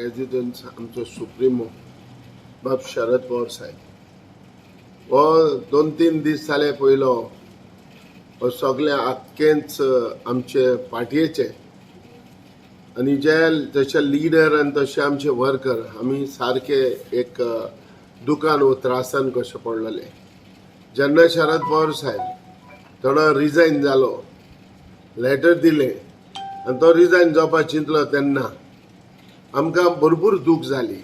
president आमचो supremo बाब शरद पवार साहेब हो 2-3 दीस जाले पयलो हो सगळे आख्खेच आमचे पार्टयेचे आणि जे तशे लिडर आणि तशे आमचे वर्कर आमी सारखे एक दुकान व त्रासान कशे पडलेले जेन्ना शरद पवार साहेब थोडो रिजायन जालो लेटर दिले आणि तो रिजायन जावपाक चिंतलो तेन्ना आमकां भरपूर दूख जाली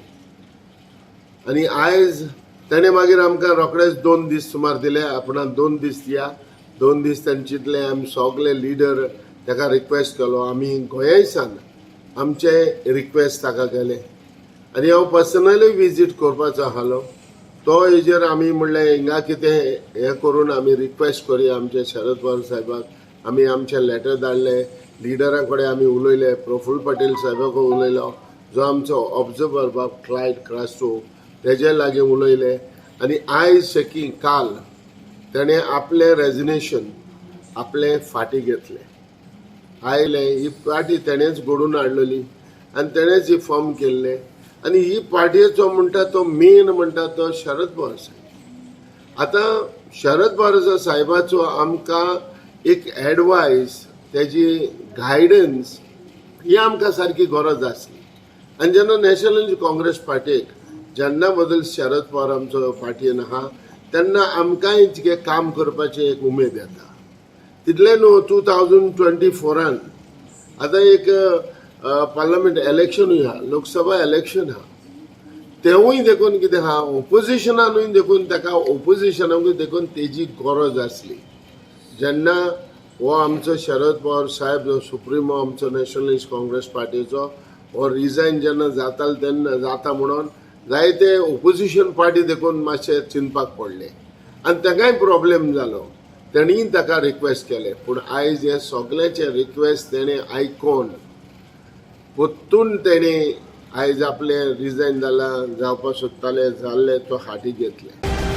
आणि आयज तेणे मागीर आमकां रोखडेच 2 दीस सुमार दिले आपणाक 2 दीस दिया 2 दीस ताणें चिंतले आमी सगळे लिडर ताका रिक्वेस्ट केलो आमी गोंयासान आमचे रिक्वेस्ट ताका केले आणि हांव पर्सनली विजीट करपाचो आसलो तो हेजेर आमी म्हणलें हिंगा कितें हें करून आमी रिक्वेस्ट करुया आमचे शरद पवार साहेबाक आमी आमचें लेटर धाडलें लिडरां कडेन आमी उलयले प्रफुल्ल पटेल साहेबाक उलयलो जो आमचो ऑब्जर्वर बाब क्लायड क्रास्टो तेजे लागीं उलयले आनी आयज शेकी काल तेणें आपलें रेजिग्नेशन आपलें फाटी घेतलें आयले ही पार्टी तेणेंच घडोवन हाडलेली आनी तेणेंच ही फॉर्म केल्लें आनी ही पार्टयेचो म्हणटा तो मेन म्हणटा तो शरद पवार साहेब आतां शरद पवार साहेबाचो आमकां एक एडवायस तेजी गायडन्स ही आमकां सारकी गरज आसली आनी जेन्ना नॅशनल काँग्रेस पार्टीक जेन्ना बदल शरद पवार आमचो पार्टयेन आहा तेन्ना आमकांय तिगे काम करपाची एक उमेद येता तितले न्हू 2024 आतां एक पार्लमेंट इलेक्शनूय आहा लोकसभा इलेक्शन आहा तेवूय देखून कितें आहा ओपोजिशनानूय देखून ताका ओपोजिशनाकूय देखून तेजी गरज आसली जेन्ना हो आमचो शरद पवार साहेब जो सुप्रिमो आमचो नॅशनलिस्ट काँग्रेस पार्टीचो हो रिजायन जेन्ना जातालो तेन्ना जाता म्हणून जायते ओपोजिशन पार्टी देखून मातशे चिंतपाक पडले आनी ताकाय प्रॉब्लेम जालो तेणीय ताका रिक्वेस्ट केले पूण आयज हे सगळ्याचे रिक्वेस्ट तेणें आयकोन परतून तेणें आयज आपले रिजायन जाला जावपाक सोदताले जाल्ले तो हाती घेतले